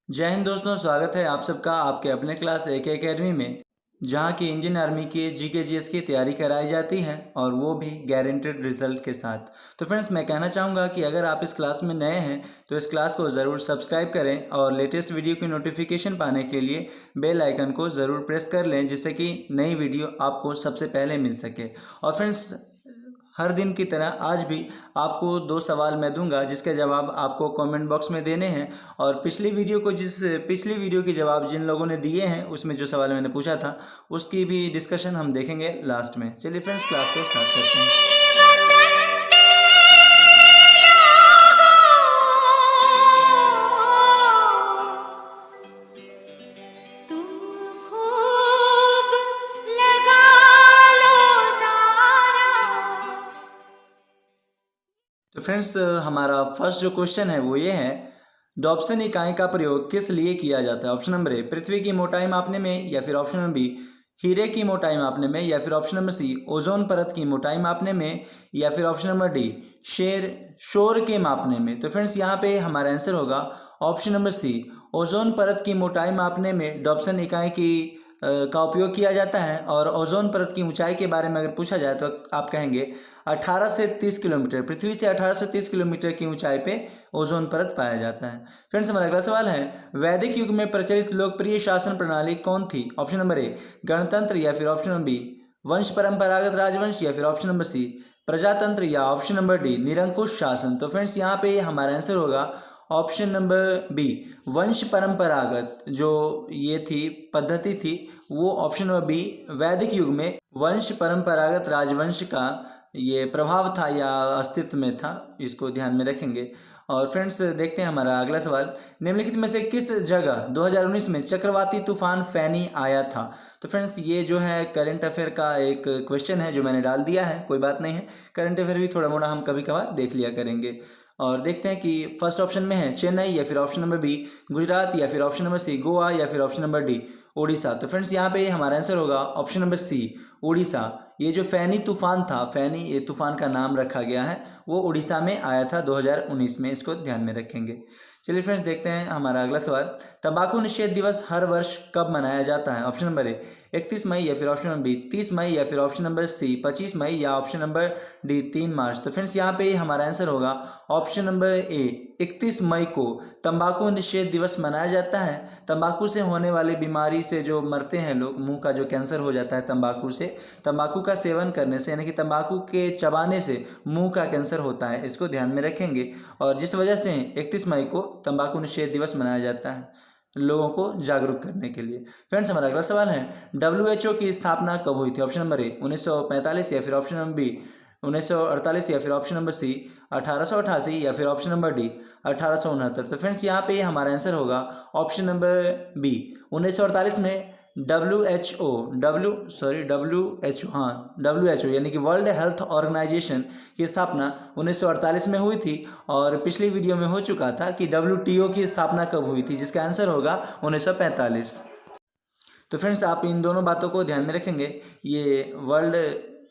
जय हिंद दोस्तों, स्वागत है आप सबका आपके अपने क्लास AK अकेडमी में, जहां की इंडियन आर्मी के GK GS की तैयारी कराई जाती है और वो भी गारंटेड रिजल्ट के साथ। तो फ्रेंड्स, मैं कहना चाहूँगा कि अगर आप इस क्लास में नए हैं तो इस क्लास को ज़रूर सब्सक्राइब करें और लेटेस्ट वीडियो की नोटिफिकेशन पाने के लिए बेल आइकन को ज़रूर प्रेस कर लें, जिससे कि नई वीडियो आपको सबसे पहले मिल सके। और फ्रेंड्स, हर दिन की तरह आज भी आपको 2 सवाल मैं दूंगा, जिसके जवाब आपको कमेंट बॉक्स में देने हैं। और पिछली वीडियो के जवाब जिन लोगों ने दिए हैं, उसमें जो सवाल मैंने पूछा था उसकी भी डिस्कशन हम देखेंगे लास्ट में। चलिए फ्रेंड्स, क्लास को स्टार्ट करते हैं। तो फ्रेंड्स, हमारा फर्स्ट जो क्वेश्चन है वो ये है, डॉप्सन इकाई का प्रयोग किस लिए किया जाता है? ऑप्शन नंबर ए, पृथ्वी की मोटाई मापने में, या फिर ऑप्शन नंबर बी, हीरे की मोटाई मापने में, या फिर ऑप्शन नंबर सी, ओजोन परत की मोटाई मापने में, या फिर ऑप्शन नंबर डी, शोर के मापने में। तो फ्रेंड्स, यहाँ पे हमारा आंसर होगा ऑप्शन नंबर सी, ओजोन परत की मोटाई मापने में डॉप्सन इकाई का उपयोग किया जाता है। और ओजोन परत की ऊंचाई के बारे में अगर पूछा जाए तो आप कहेंगे 18 से 30 किलोमीटर, पृथ्वी से 18 से 30 किलोमीटर की ऊंचाई पे ओजोन परत पाया जाता है। फ्रेंड्स, हमारा अगला सवाल है, वैदिक युग में प्रचलित लोकप्रिय शासन प्रणाली कौन थी? ऑप्शन नंबर ए, गणतंत्र, या फिर ऑप्शन नंबर बी, वंश परंपरागत राजवंश, या फिर ऑप्शन नंबर सी, प्रजातंत्र, या ऑप्शन नंबर डी, निरंकुश शासन। तो फ्रेंड्स, यहाँ पे हमारा आंसर होगा ऑप्शन नंबर बी, वंश परंपरागत जो ये थी पद्धति थी, वो ऑप्शन नंबर बी, वैदिक युग में वंश परंपरागत राजवंश का ये प्रभाव था या अस्तित्व में था, इसको ध्यान में रखेंगे। और फ्रेंड्स, देखते हैं हमारा अगला सवाल, निम्नलिखित में से किस जगह 2019 में चक्रवाती तूफान फैनी आया था? तो फ्रेंड्स, ये जो है करंट अफेयर का एक क्वेश्चन है जो मैंने डाल दिया है, कोई बात नहीं है, करंट अफेयर भी थोड़ा मोड़ा हम कभी कभार देख लिया करेंगे। और देखते हैं कि फर्स्ट ऑप्शन में है चेन्नई, या फिर ऑप्शन नंबर बी, गुजरात, या फिर ऑप्शन नंबर सी, गोवा, या फिर ऑप्शन नंबर डी, उड़ीसा। तो फ्रेंड्स, यहाँ पे हमारा आंसर होगा ऑप्शन नंबर सी, उड़ीसा। ये जो फैनी तूफान था, फैनी ये तूफान का नाम रखा गया है, वो उड़ीसा में आया था 2019 में, इसको ध्यान में रखेंगे। चलिए फ्रेंड्स, देखते हैं हमारा अगला सवाल, तंबाकू निषेध दिवस हर वर्ष कब मनाया जाता है? ऑप्शन नंबर ए 31 मई, या फिर ऑप्शन नंबर बी 30 मई, या फिर ऑप्शन नंबर सी 25 मई, या ऑप्शन नंबर डी 3 मार्च। तो फ्रेंड्स, यहाँ पे हमारा आंसर होगा ऑप्शन नंबर ए, 31 मई को तंबाकू निषेध दिवस मनाया जाता है। तंबाकू से होने वाली बीमारी से जो मरते हैं लोग, मुंह का जो कैंसर हो जाता है तंबाकू से, तंबाकू का सेवन करने से, यानी कि तंबाकू के चबाने से मुंह का कैंसर होता है, इसको ध्यान में रखेंगे। और जिस वजह से 31 मई को तंबाकू निषेध दिवस मनाया जाता है, लोगों को जागरूक करने के लिए। फ्रेंड्स, हमारा अगला सवाल है, WHO की स्थापना कब हुई थी? ऑप्शन नंबर ए 1945, या फिर ऑप्शन नंबर बी 1948, या फिर ऑप्शन नंबर सी 1888, या फिर ऑप्शन नंबर डी 1869। तो फ्रेंड्स, यहाँ पे हमारा आंसर होगा ऑप्शन नंबर बी, 1948 में WHO यानी कि वर्ल्ड हेल्थ ऑर्गेनाइजेशन की स्थापना 1948 में हुई थी। और पिछली वीडियो में हो चुका था कि WTO की स्थापना कब हुई थी, जिसका आंसर होगा 1945। तो फ्रेंड्स, आप इन दोनों बातों को ध्यान में रखेंगे। ये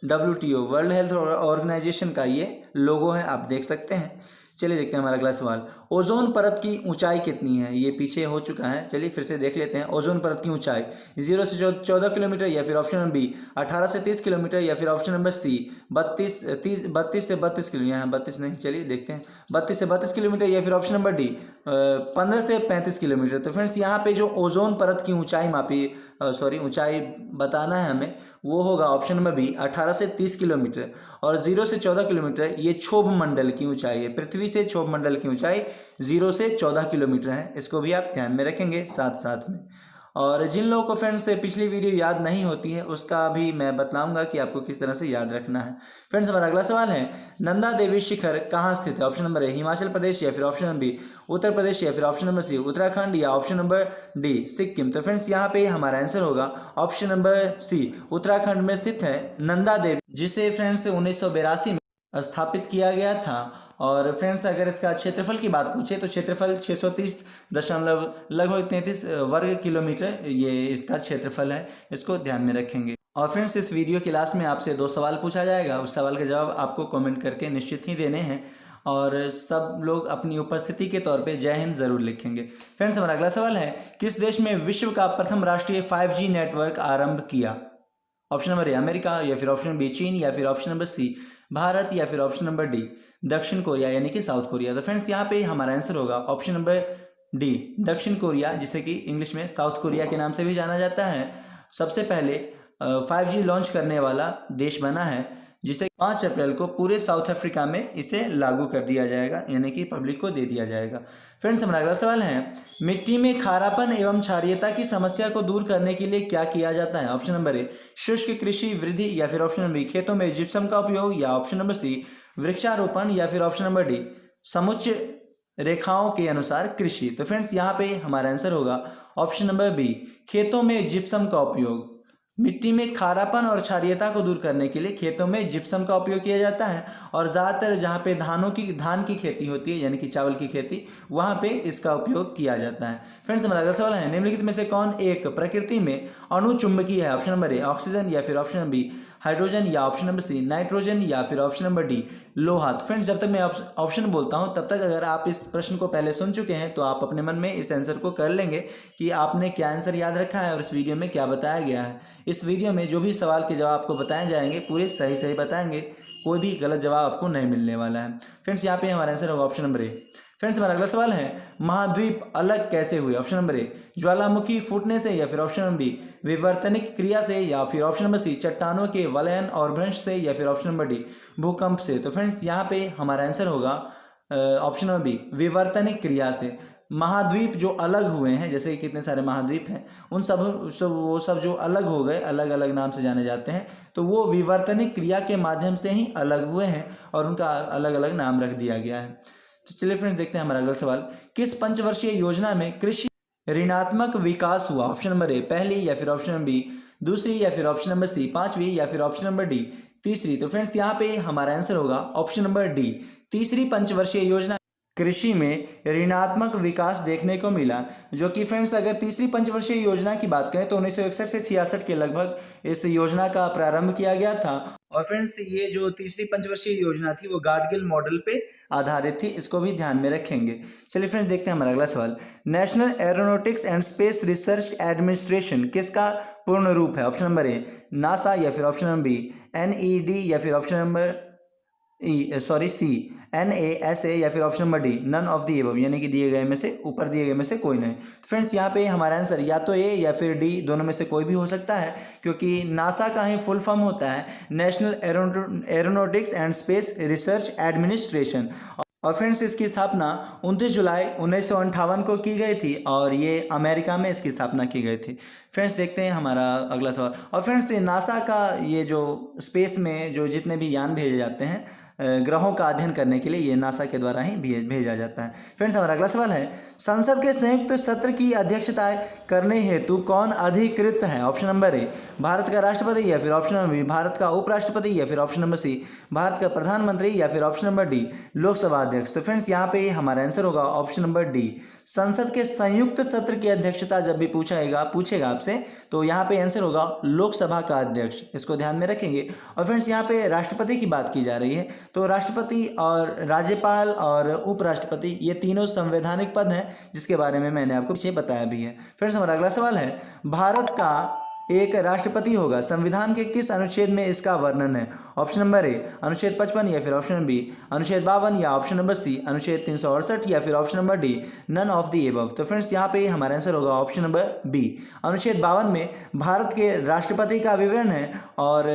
WTO वर्ल्ड हेल्थ ऑर्गेनाइजेशन का ये लोगो है, आप देख सकते हैं। चलिए देखते हैं हमारा अगला सवाल, ओजोन परत की ऊंचाई कितनी है? ये पीछे हो चुका है, चलिए फिर से देख लेते हैं। ओजोन परत की ऊंचाई 0 से 14 किलोमीटर, या फिर ऑप्शन नंबर बी 18 से 30 किलोमीटर, या फिर ऑप्शन नंबर सी 32 से 32 किलोमीटर, यहाँ 32 नहीं, चलिए देखते हैं 32 से 32 किलोमीटर, या फिर ऑप्शन नंबर डी 15 से 35 किलोमीटर। तो फ्रेंड्स, यहाँ पे जो ओजोन परत की ऊंचाई ऊंचाई बताना है हमें, वो होगा ऑप्शन नंबर बी 18 से 30 किलोमीटर। और 0 से 14 किलोमीटर ये क्षोभ मंडल की ऊंचाई है, पृथ्वी से क्षोभ मंडल की ऊंचाई 0 से 14 किलोमीटर है, इसको भी आप ध्यान में रखेंगे साथ साथ में। और जिन लोगों को फ्रेंड्स पिछली वीडियो याद नहीं होती है, उसका भी मैं बतलाऊंगा कि आपको किस तरह से याद रखना है। फ्रेंड्स, हमारा अगला सवाल है, नंदा देवी शिखर कहाँ स्थित है? Option number A Himachal Pradesh, या फिर option number B Uttar Pradesh, या फिर ऑप्शन नंबर सी उत्तराखंड, या ऑप्शन नंबर डी सिक्किम। तो फ्रेंड्स, यहाँ पे हमारा आंसर होगा ऑप्शन नंबर सी, उत्तराखंड में स्थित है नंदा देवी, जिसे फ्रेंड्स 1982 में स्थापित किया गया था। और फ्रेंड्स, अगर इसका क्षेत्रफल की बात पूछे तो क्षेत्रफल 630 दशमलव लगभग 33 वर्ग किलोमीटर ये इसका क्षेत्रफल है, इसको ध्यान में रखेंगे। और फ्रेंड्स, इस वीडियो के लास्ट में आपसे 2 सवाल पूछा जाएगा, उस सवाल के जवाब आपको कमेंट करके निश्चित ही देने हैं। और सब लोग अपनी उपस्थिति के तौर पे जय हिंद ज़रूर लिखेंगे। फ्रेंड्स, हमारा अगला सवाल है, किस देश में विश्व का प्रथम राष्ट्रीय 5G नेटवर्क आरंभ किया? ऑप्शन नंबर ए अमेरिका, या फिर ऑप्शन नंबर बी चीन, या फिर ऑप्शन नंबर सी भारत, या फिर ऑप्शन नंबर डी दक्षिण कोरिया यानी कि साउथ कोरिया। तो फ्रेंड्स, यहाँ पे हमारा आंसर होगा ऑप्शन नंबर डी दक्षिण कोरिया, जिसे कि इंग्लिश में साउथ कोरिया के नाम से भी जाना जाता है। सबसे पहले 5G लॉन्च करने वाला देश बना है, जिसे 5 अप्रैल को पूरे साउथ अफ्रीका में इसे लागू कर दिया जाएगा, यानी कि पब्लिक को दे दिया जाएगा। फ्रेंड्स, हमारा अगला सवाल है, मिट्टी में खारापन एवं क्षारीयता की समस्या को दूर करने के लिए क्या किया जाता है? ऑप्शन नंबर ए शुष्क कृषि वृद्धि, या फिर ऑप्शन नंबर बी खेतों में जिप्सम का उपयोग, या ऑप्शन नंबर सी वृक्षारोपण, या फिर ऑप्शन नंबर डी समुच्च रेखाओं के अनुसार कृषि। तो फ्रेंड्स, यहाँ पे हमारा आंसर होगा ऑप्शन नंबर बी खेतों में जिप्सम का उपयोग। मिट्टी में खारापन और क्षारीयता को दूर करने के लिए खेतों में जिप्सम का उपयोग किया जाता है, और ज़्यादातर जहाँ पे धान की खेती होती है, यानी कि चावल की खेती, वहाँ पे इसका उपयोग किया जाता है। फ्रेंड्स, हमारा अगला सवाल है, निम्नलिखित में से कौन एक प्रकृति में अणुचुंबकीय है? ऑप्शन नंबर ए ऑक्सीजन, या फिर ऑप्शन नंबर बी हाइड्रोजन, या ऑप्शन नंबर सी नाइट्रोजन, या फिर ऑप्शन नंबर डी लोहा। तो फ्रेंड्स, जब तक मैं ऑप्शन बोलता हूँ तब तक अगर आप इस प्रश्न को पहले सुन चुके हैं तो आप अपने मन में इस आंसर को कर लेंगे कि आपने क्या आंसर याद रखा है और इस वीडियो में क्या बताया गया है। इस वीडियो में जो भी सवाल के जवाब आपको बताए जाएंगे पूरे सही सही बताएंगे, कोई भी गलत जवाब आपको नहीं मिलने वाला है। फ्रेंड्स, यहाँ पे हमारा आंसर होगा ऑप्शन नंबर ए। फ्रेंड्स, हमारा अगला सवाल है, महाद्वीप अलग कैसे हुए? ऑप्शन नंबर ए ज्वालामुखी फूटने से, या फिर ऑप्शन नंबर बी विवर्तनिक क्रिया से, या फिर ऑप्शन नंबर सी चट्टानों के वलयन और भ्रंश से, या फिर ऑप्शन नंबर डी भूकंप से। तो फ्रेंड्स, यहाँ पे हमारा आंसर होगा ऑप्शन नंबर बी विवर्तनिक क्रिया से। महाद्वीप जो अलग हुए हैं, जैसे कितने सारे महाद्वीप हैं, उन वो सब जो अलग हो गए, अलग अलग नाम से जाने जाते हैं, तो वो विवर्तनिक क्रिया के माध्यम से ही अलग हुए हैं और उनका अलग अलग नाम रख दिया गया है। तो चलिए फ्रेंड्स, देखते हैं हमारा अगला सवाल, किस पंचवर्षीय योजना में कृषि ऋणात्मक विकास हुआ? ऑप्शन नंबर ए पहली, या फिर ऑप्शन नंबर बी दूसरी, या फिर ऑप्शन नंबर सी पांचवी, या फिर ऑप्शन नंबर डी तीसरी। तो फ्रेंड्स, यहाँ पे हमारा आंसर होगा ऑप्शन नंबर डी तीसरी पंचवर्षीय योजना कृषि में ऋणात्मक विकास देखने को मिला, जो कि फ्रेंड्स अगर तीसरी पंचवर्षीय योजना की बात करें तो 1961 से 66 के लगभग इस योजना का प्रारंभ किया गया था। और फ्रेंड्स, ये जो तीसरी पंचवर्षीय योजना थी वो गाडगिल मॉडल पे आधारित थी, इसको भी ध्यान में रखेंगे। चलिए फ्रेंड्स, देखते हैं हमारा अगला सवाल, national aeronautics and space research administration किसका पूर्ण रूप है? ऑप्शन नंबर ए नासा, या फिर ऑप्शन नंबर बी NED, या फिर ऑप्शन नंबर सी NASA, या फिर option number D none of the above, यानी कि दिए गए में से ऊपर दिए गए में से कोई नहीं। फ्रेंड्स, यहाँ पे हमारा आंसर या तो ए या फिर डी दोनों में से कोई भी हो सकता है, क्योंकि नासा का ही फुल फॉर्म होता है national aeronautics and space research administration. और फ्रेंड्स, इसकी स्थापना 29 जुलाई 1958 को की गई थी और ये अमेरिका में इसकी स्थापना की गई थी। फ्रेंड्स, देखते हैं हमारा अगला सवाल। और फ्रेंड्स, नासा का ये जो स्पेस में जो जितने भी यान भेजे जाते हैं ग्रहों का अध्ययन करने के लिए, ये नासा के द्वारा ही भेजा जाता है। फ्रेंड्स, हमारा अगला सवाल है, संसद के संयुक्त सत्र की अध्यक्षता करने हेतु कौन अधिकृत है? ऑप्शन नंबर ए भारत का राष्ट्रपति, या फिर ऑप्शन नंबर बी भारत का उपराष्ट्रपति, या फिर ऑप्शन नंबर सी भारत का प्रधानमंत्री, या फिर ऑप्शन नंबर डी लोकसभा अध्यक्ष। तो फ्रेंड्स, यहाँ पे हमारा आंसर होगा ऑप्शन नंबर डी संसद के संयुक्त सत्र की अध्यक्षता जब भी पूछेगा आपसे, तो यहाँ पे आंसर होगा लोकसभा का अध्यक्ष, इसको ध्यान में रखेंगे। और फ्रेंड्स, यहाँ पे राष्ट्रपति की बात की जा रही है, तो राष्ट्रपति और राज्यपाल और उपराष्ट्रपति ये तीनों संवैधानिक पद हैं, जिसके बारे में मैंने आपको पीछे बताया भी है। फ्रेंड्स, हमारा अगला सवाल है, भारत का एक राष्ट्रपति होगा, संविधान के किस अनुच्छेद में इसका वर्णन है? ऑप्शन नंबर ए अनुच्छेद 55, या फिर ऑप्शन नंबर बी अनुच्छेद 52, या ऑप्शन नंबर सी अनुच्छेद 368, या फिर option number D none of the above. तो फ्रेंड्स, यहाँ पे हमारा आंसर होगा ऑप्शन नंबर बी अनुच्छेद 52 में भारत के राष्ट्रपति का विवरण है, और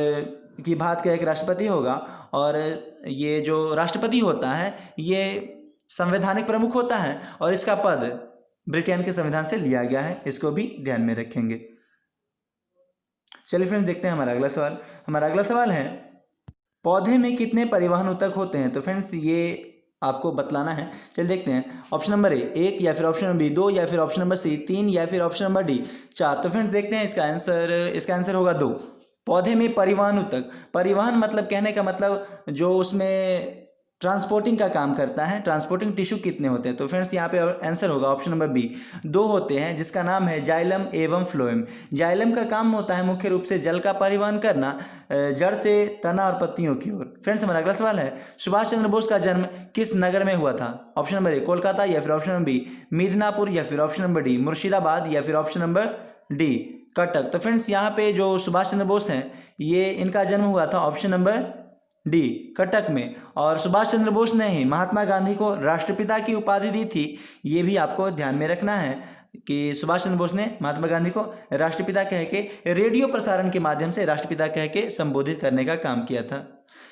कि भारत का एक राष्ट्रपति होगा, और ये जो राष्ट्रपति होता है ये संवैधानिक प्रमुख होता है, और इसका पद ब्रिटेन के संविधान से लिया गया है, इसको भी ध्यान में रखेंगे। चलिए फ्रेंड्स, देखते हैं हमारा अगला सवाल। हमारा अगला सवाल है, पौधे में कितने परिवहन ऊतक होते हैं? तो फ्रेंड्स, ये आपको बतलाना है। चलिए देखते हैं, ऑप्शन नंबर ए 1, या फिर ऑप्शन नंबर बी 2, या फिर ऑप्शन नंबर सी 3, या फिर ऑप्शन नंबर डी 4। तो फ्रेंड्स, देखते हैं इसका आंसर होगा 2। पौधे में परिवहन ऊतक, परिवहन मतलब कहने का मतलब जो उसमें ट्रांसपोर्टिंग का काम करता है। ट्रांसपोर्टिंग टिश्यू कितने होते हैं? तो फ्रेंड्स यहाँ पे आंसर होगा ऑप्शन नंबर बी, 2 होते हैं, जिसका नाम है जाइलम एवं फ्लोएम। जाइलम का काम होता है मुख्य रूप से जल का परिवहन करना जड़ से तना और पत्तियों की ओर। फ्रेंड्स हमारा अगला सवाल है, सुभाष चंद्र बोस का जन्म किस नगर में हुआ था? ऑप्शन नंबर ए कोलकाता, या फिर ऑप्शन नंबर बी मिदनापुर, या फिर ऑप्शन नंबर डी मुर्शिदाबाद, या फिर ऑप्शन नंबर डी कटक। तो फ्रेंड्स यहाँ पे जो सुभाष चंद्र बोस हैं, ये इनका जन्म हुआ था ऑप्शन नंबर डी कटक में। और सुभाष चंद्र बोस ने ही महात्मा गांधी को राष्ट्रपिता की उपाधि दी थी। ये भी आपको ध्यान में रखना है कि सुभाष चंद्र बोस ने महात्मा गांधी को राष्ट्रपिता कह के रेडियो प्रसारण के माध्यम से राष्ट्रपिता कह के संबोधित करने का काम किया था।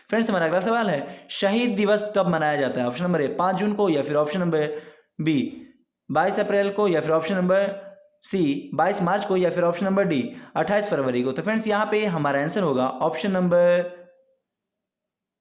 फ्रेंड्स हमारा अगला सवाल है, शहीद दिवस कब मनाया जाता है? ऑप्शन नंबर ए 5 जून को, या फिर ऑप्शन नंबर बी 22 अप्रैल को, या फिर ऑप्शन नंबर सी 22 मार्च को, या फिर ऑप्शन नंबर डी 28 फरवरी को। तो फ्रेंड्स यहाँ पे हमारा आंसर होगा ऑप्शन नंबर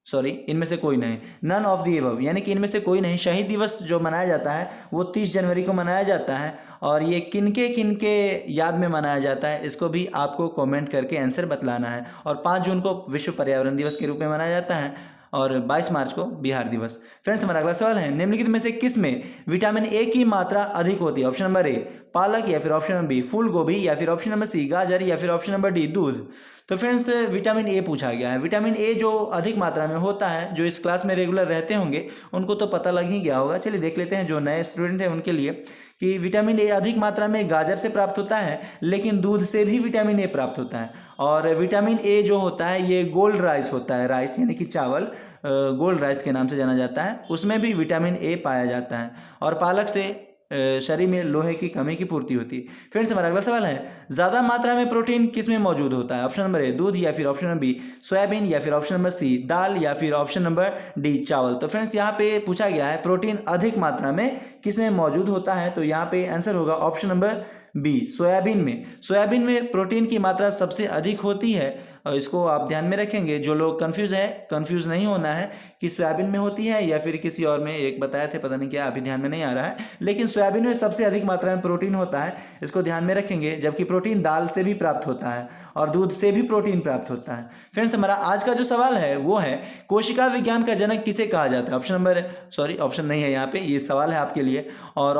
इनमें से कोई नहीं, नन ऑफ दी एबव, यानी कि इनमें से कोई नहीं। शहीद दिवस जो मनाया जाता है वो 30 जनवरी को मनाया जाता है। और ये किनके किनके याद में मनाया जाता है, इसको भी आपको कमेंट करके आंसर बतलाना है। और 5 जून को विश्व पर्यावरण दिवस के रूप में मनाया जाता है, और 22 मार्च को बिहार दिवस। फ्रेंड्स हमारा अगला सवाल है, निम्नलिखित में से किस में विटामिन ए की मात्रा अधिक होती है? ऑप्शन नंबर ए पालक, या फिर ऑप्शन नंबर बी फूल गोभी, या फिर ऑप्शन नंबर सी गाजर, या फिर ऑप्शन नंबर डी दूध। तो फ्रेंड्स विटामिन ए पूछा गया है। विटामिन ए जो अधिक मात्रा में होता है, जो इस क्लास में रेगुलर रहते होंगे उनको तो पता लग ही गया होगा। चलिए देख लेते हैं जो नए स्टूडेंट हैं उनके लिए, कि विटामिन ए अधिक मात्रा में गाजर से प्राप्त होता है, लेकिन दूध से भी विटामिन ए प्राप्त होता है। और विटामिन ए जो होता है ये गोल्ड राइस होता है, राइस यानी कि चावल, गोल्ड राइस के नाम से जाना जाता है, उसमें भी विटामिन ए पाया जाता है। और पालक से शरीर में लोहे की कमी की पूर्ति होती है। फ्रेंड्स हमारा अगला सवाल है, ज़्यादा मात्रा में प्रोटीन किस में मौजूद होता है? ऑप्शन नंबर ए दूध, या फिर ऑप्शन नंबर बी सोयाबीन, या फिर ऑप्शन नंबर सी दाल, या फिर ऑप्शन नंबर डी चावल। तो फ्रेंड्स यहाँ पे पूछा गया है प्रोटीन अधिक मात्रा में किस में मौजूद होता है, तो यहाँ पे आंसर होगा ऑप्शन नंबर बी सोयाबीन में। सोयाबीन में प्रोटीन की मात्रा सबसे अधिक होती है, और इसको आप ध्यान में रखेंगे। जो लोग कंफ्यूज नहीं होना है कि सोयाबीन में होती है या फिर किसी और में, एक बताए थे पता नहीं क्या, अभी ध्यान में नहीं आ रहा है, लेकिन सोयाबीन में सबसे अधिक मात्रा में प्रोटीन होता है, इसको ध्यान में रखेंगे। जबकि प्रोटीन दाल से भी प्राप्त होता है और दूध से भी प्रोटीन प्राप्त होता है। फ्रेंड्स हमारा आज का जो सवाल है वो है, कोशिका विज्ञान का जनक किसे कहा जाता है? ऑप्शन नहीं है यहाँ पे, ये सवाल है आपके लिए। और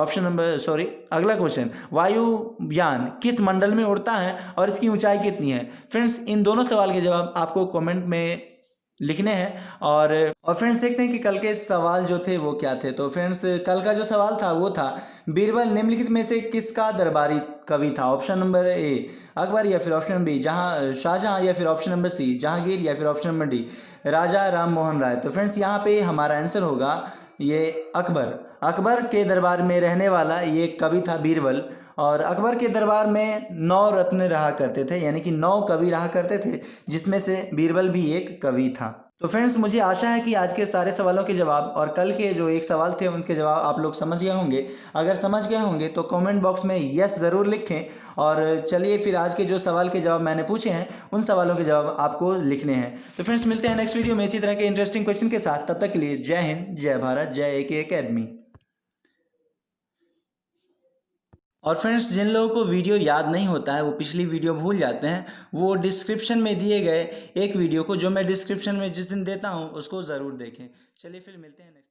अगला क्वेश्चन, वायुयान किस मंडल में उड़ता है और इसकी ऊंचाई कितनी है? फ्रेंड्स इन दोनों सवाल के जवाब आपको कमेंट में लिखने हैं। और फ्रेंड्स देखते हैं कि कल के सवाल जो थे वो क्या थे। तो फ्रेंड्स कल का जो सवाल था वो था, बीरबल निम्नलिखित में से किसका दरबारी कवि था? ऑप्शन नंबर ए अकबर, या फिर ऑप्शन नंबर बी शाहजहां, या फिर ऑप्शन नंबर सी जहांगीर, या फिर ऑप्शन नंबर डी राजा राम मोहन राय। तो फ्रेंड्स यहाँ पे हमारा आंसर होगा ये अकबर के दरबार में रहने वाला ये कवि था बीरबल। और अकबर के दरबार में 9 रत्न रहा करते थे, यानी कि 9 कवि रहा करते थे, जिसमें से बीरबल भी एक कवि था। तो फ्रेंड्स मुझे आशा है कि आज के सारे सवालों के जवाब और कल के जो एक सवाल थे उनके जवाब आप लोग समझ गए होंगे। अगर समझ गए होंगे तो कमेंट बॉक्स में यस ज़रूर लिखें। और चलिए फिर आज के जो सवाल के जवाब मैंने पूछे हैं उन सवालों के जवाब आपको लिखने हैं। तो फ्रेंड्स मिलते हैं नेक्स्ट वीडियो में इसी तरह के इंटरेस्टिंग क्वेश्चन के साथ। तब तक के लिए जय हिंद, जय भारत, जय AK अकेडमी। और फ्रेंड्स जिन लोगों को वीडियो याद नहीं होता है, वो पिछली वीडियो भूल जाते हैं, वो डिस्क्रिप्शन में दिए गए एक वीडियो को, जो मैं डिस्क्रिप्शन में जिस दिन देता हूँ, उसको ज़रूर देखें। चलिए फिर मिलते हैं नेक्स्ट।